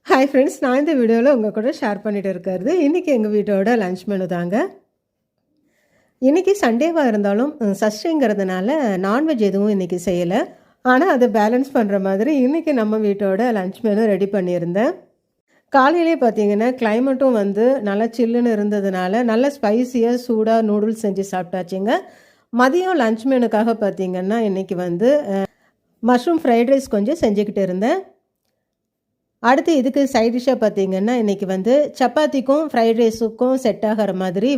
Hi friends, நான் இந்த வீடியோவில் உங்கள் கூட ஷேர் பண்ணிட்டு இருக்கிறது இன்றைக்கி எங்கள் வீட்டோட லன்ச் மெனு தாங்க. இன்றைக்கி சண்டேவாக இருந்தாலும் சஷ்டிங்கிறதுனால நான்வெஜ் எதுவும் இன்றைக்கி செய்யலை. ஆனால் அதை பேலன்ஸ் பண்ணுற மாதிரி இன்றைக்கி நம்ம வீட்டோட லன்ச் மெனு ரெடி பண்ணியிருந்தேன். காலையிலே பார்த்திங்கன்னா கிளைமேட்டும் நல்லா சில்லுன்னு இருந்ததுனால நல்ல ஸ்பைஸியாக சூடாக நூடுல்ஸ் செஞ்சு சாப்பிட்டாச்சுங்க. மதியம் லன்ச் மெனுக்காக பார்த்திங்கன்னா இன்றைக்கி மஷ்ரூம் ஃப்ரைட் ரைஸ் கொஞ்சம் செஞ்சுக்கிட்டு இருந்தேன். அடுத்து இதுக்கு சைட் டிஷ்ஷாக பார்த்திங்கன்னா இன்றைக்கி சப்பாத்திக்கும் ஃப்ரைட் ரைஸுக்கும் செட் ஆகிற மாதிரி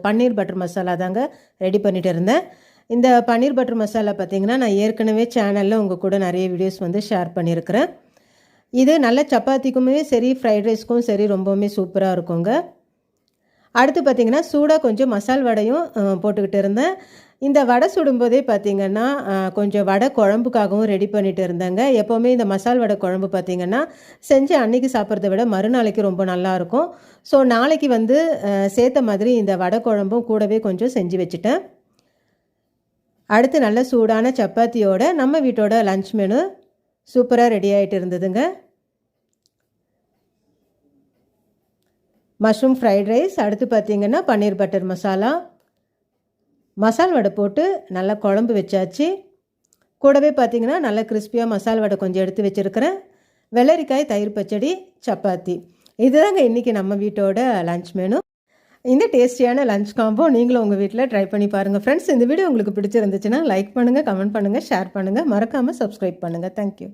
பன்னீர் பட்டர் மசாலா தாங்க ரெடி பண்ணிகிட்டு இருந்தேன். இந்த பன்னீர் பட்டர் மசாலா பார்த்திங்கன்னா நான் ஏற்கனவே சேனலில் உங்கள் கூட நிறைய வீடியோஸ் ஷேர் பண்ணியிருக்கிறேன். இது நல்ல சப்பாத்திக்குமே சரி ஃப்ரைட் ரைஸ்க்கும் சரி ரொம்பவுமே சூப்பராக இருக்குங்க. அடுத்து பார்த்திங்கன்னா சூடாக கொஞ்சம் மசால் வடையும் போட்டுக்கிட்டு இருந்தேன். இந்த வடை சுடும்போதே பார்த்திங்கன்னா கொஞ்சம் வடை குழம்புக்காகவும் ரெடி பண்ணிகிட்டு இருந்தேங்க. எப்போவுமே இந்த மசால் வடை குழம்பு பார்த்திங்கன்னா செஞ்சு அன்றைக்கி சாப்பிட்றத விட மறுநாளைக்கு ரொம்ப நல்லாயிருக்கும். ஸோ நாளைக்கு சேர்த்த மாதிரி இந்த வடை குழம்பும் கூடவே கொஞ்சம் செஞ்சு வச்சுட்டேன். அடுத்து நல்ல சூடான சப்பாத்தியோட நம்ம வீட்டோட லன்ச் மெனு சூப்பராக ரெடி ஆகிட்டு இருந்ததுங்க. மஷ்ரூம் ஃப்ரைட் ரைஸ், அடுத்து பார்த்திங்கன்னா பன்னீர் பட்டர் மசாலா, மசால் வடை போட்டு நல்லா குழம்பு வச்சாச்சு. கூடவே பார்த்திங்கன்னா நல்லா கிறிஸ்பியாக மசால் வடை கொஞ்சம் எடுத்து வச்சுருக்கிறேன். வெள்ளரிக்காய் தயிர் பச்சடி, சப்பாத்தி. இதுதாங்க இன்றைக்கி நம்ம வீட்டோட லன்ச் மெனு. இந்த டேஸ்டியான லன்ச் காம்போ நீங்களும் உங்கள் வீட்டில் ட்ரை பண்ணி பாருங்கள் ஃப்ரெண்ட்ஸ். இந்த வீடியோ உங்களுக்கு பிடிச்சிருந்துச்சுன்னா லைக் பண்ணுங்கள், கமெண்ட் பண்ணுங்கள், ஷேர் பண்ணுங்கள், மறக்காமல் சப்ஸ்கிரைப் பண்ணுங்கள். தேங்க்யூ.